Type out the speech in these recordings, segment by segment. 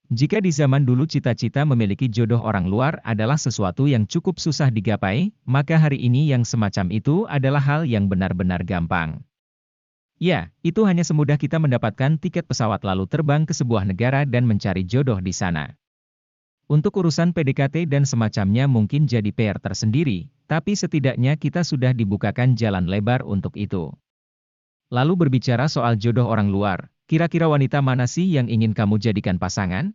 Jika di zaman dulu cita-cita memiliki jodoh orang luar adalah sesuatu yang cukup susah digapai, maka hari ini yang semacam itu adalah hal yang benar-benar gampang. Ya, itu hanya semudah kita mendapatkan tiket pesawat lalu terbang ke sebuah negara dan mencari jodoh di sana. Untuk urusan PDKT dan semacamnya mungkin jadi PR tersendiri, tapi setidaknya kita sudah dibukakan jalan lebar untuk itu. Lalu berbicara soal jodoh orang luar, kira-kira wanita mana sih yang ingin kamu jadikan pasangan?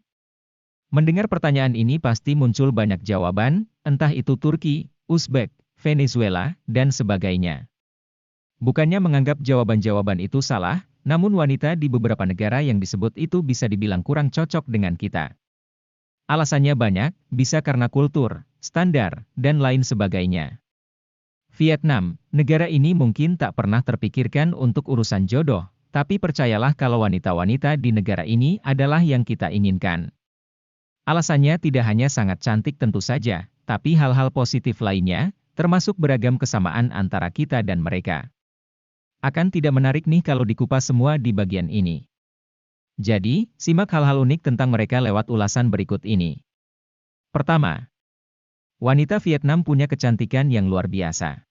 Mendengar pertanyaan ini pasti muncul banyak jawaban, entah itu Turki, Uzbek, Venezuela, dan sebagainya. Bukannya menganggap jawaban-jawaban itu salah, namun wanita di beberapa negara yang disebut itu bisa dibilang kurang cocok dengan kita. Alasannya banyak, bisa karena kultur, standar, dan lain sebagainya. Vietnam, negara ini mungkin tak pernah terpikirkan untuk urusan jodoh, tapi percayalah kalau wanita-wanita di negara ini adalah yang kita inginkan. Alasannya tidak hanya sangat cantik tentu saja, tapi hal-hal positif lainnya, termasuk beragam kesamaan antara kita dan mereka. Akan tidak menarik nih kalau dikupas semua di bagian ini. Jadi, simak hal-hal unik tentang mereka lewat ulasan berikut ini. Pertama, wanita Vietnam punya kecantikan yang luar biasa.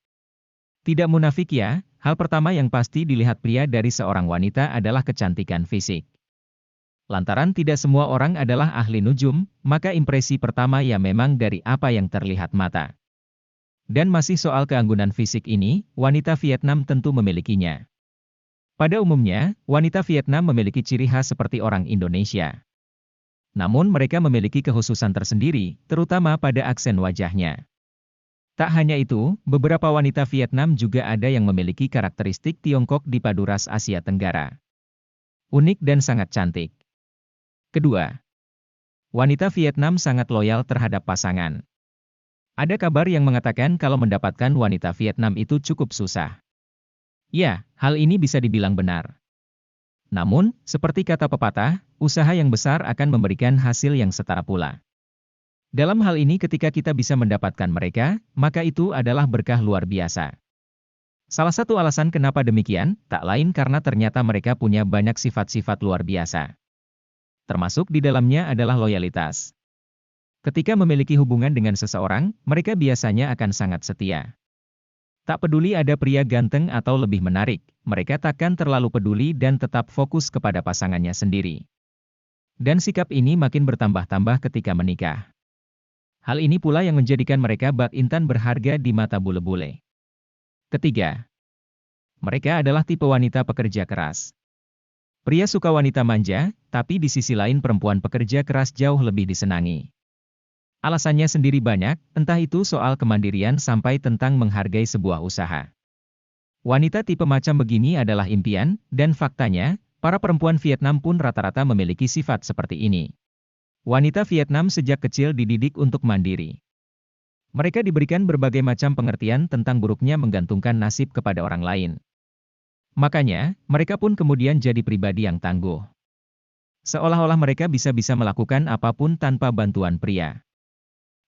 Tidak munafik ya, hal pertama yang pasti dilihat pria dari seorang wanita adalah kecantikan fisik. Lantaran tidak semua orang adalah ahli nujum, maka impresi pertama ya memang dari apa yang terlihat mata. Dan masih soal keanggunan fisik ini, wanita Vietnam tentu memilikinya. Pada umumnya, wanita Vietnam memiliki ciri khas seperti orang Indonesia. Namun mereka memiliki kekhususan tersendiri, terutama pada aksen wajahnya. Tak hanya itu, beberapa wanita Vietnam juga ada yang memiliki karakteristik Tiongkok di padu ras Asia Tenggara. Unik dan sangat cantik. Kedua, wanita Vietnam sangat loyal terhadap pasangan. Ada kabar yang mengatakan kalau mendapatkan wanita Vietnam itu cukup susah. Ya, hal ini bisa dibilang benar. Namun, seperti kata pepatah, usaha yang besar akan memberikan hasil yang setara pula. Dalam hal ini ketika kita bisa mendapatkan mereka, maka itu adalah berkah luar biasa. Salah satu alasan kenapa demikian, tak lain karena ternyata mereka punya banyak sifat-sifat luar biasa. Termasuk di dalamnya adalah loyalitas. Ketika memiliki hubungan dengan seseorang, mereka biasanya akan sangat setia. Tak peduli ada pria ganteng atau lebih menarik, mereka takkan terlalu peduli dan tetap fokus kepada pasangannya sendiri. Dan sikap ini makin bertambah-tambah ketika menikah. Hal ini pula yang menjadikan mereka bak intan berharga di mata bule-bule. Ketiga, mereka adalah tipe wanita pekerja keras. Pria suka wanita manja, tapi di sisi lain perempuan pekerja keras jauh lebih disenangi. Alasannya sendiri banyak, entah itu soal kemandirian sampai tentang menghargai sebuah usaha. Wanita tipe macam begini adalah impian, dan faktanya, para perempuan Vietnam pun rata-rata memiliki sifat seperti ini. Wanita Vietnam sejak kecil dididik untuk mandiri. Mereka diberikan berbagai macam pengertian tentang buruknya menggantungkan nasib kepada orang lain. Makanya, mereka pun kemudian jadi pribadi yang tangguh. Seolah-olah mereka bisa-bisa melakukan apapun tanpa bantuan pria.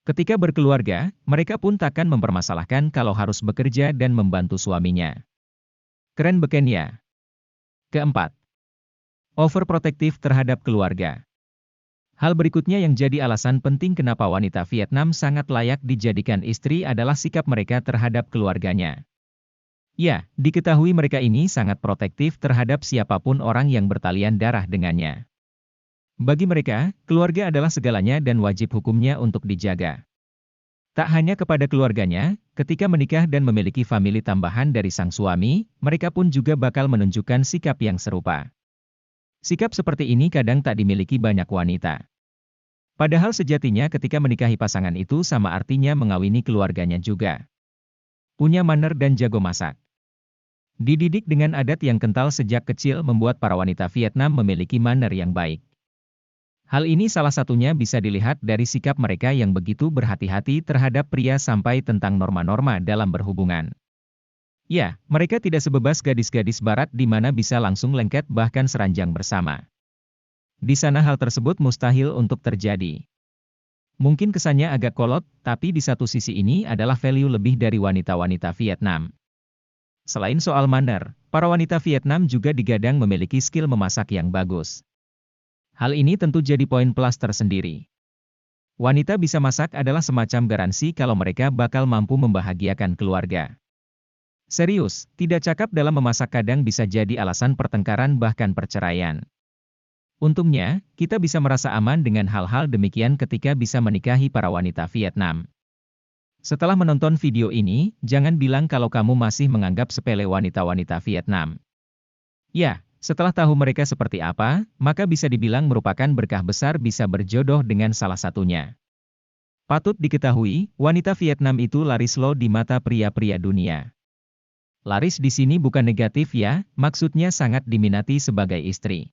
Ketika berkeluarga, mereka pun takkan mempermasalahkan kalau harus bekerja dan membantu suaminya. Keren beken ya. Keempat, overprotektif terhadap keluarga. Hal berikutnya yang jadi alasan penting kenapa wanita Vietnam sangat layak dijadikan istri adalah sikap mereka terhadap keluarganya. Ya, diketahui mereka ini sangat protektif terhadap siapapun orang yang bertalian darah dengannya. Bagi mereka, keluarga adalah segalanya dan wajib hukumnya untuk dijaga. Tak hanya kepada keluarganya, ketika menikah dan memiliki famili tambahan dari sang suami, mereka pun juga bakal menunjukkan sikap yang serupa. Sikap seperti ini kadang tak dimiliki banyak wanita. Padahal sejatinya ketika menikahi pasangan itu sama artinya mengawini keluarganya juga. Punya manner dan jago masak. Dididik dengan adat yang kental sejak kecil membuat para wanita Vietnam memiliki manner yang baik. Hal ini salah satunya bisa dilihat dari sikap mereka yang begitu berhati-hati terhadap pria sampai tentang norma-norma dalam berhubungan. Ya, mereka tidak sebebas gadis-gadis barat di mana bisa langsung lengket bahkan seranjang bersama. Di sana hal tersebut mustahil untuk terjadi. Mungkin kesannya agak kolot, tapi di satu sisi ini adalah value lebih dari wanita-wanita Vietnam. Selain soal manner, para wanita Vietnam juga digadang memiliki skill memasak yang bagus. Hal ini tentu jadi poin plus tersendiri. Wanita bisa masak adalah semacam garansi kalau mereka bakal mampu membahagiakan keluarga. Serius, tidak cakap dalam memasak kadang bisa jadi alasan pertengkaran bahkan perceraian. Untungnya, kita bisa merasa aman dengan hal-hal demikian ketika bisa menikahi para wanita Vietnam. Setelah menonton video ini, jangan bilang kalau kamu masih menganggap sepele wanita-wanita Vietnam. Ya, setelah tahu mereka seperti apa, maka bisa dibilang merupakan berkah besar bisa berjodoh dengan salah satunya. Patut diketahui, wanita Vietnam itu laris loh di mata pria-pria dunia. Laris di sini bukan negatif ya, maksudnya sangat diminati sebagai istri.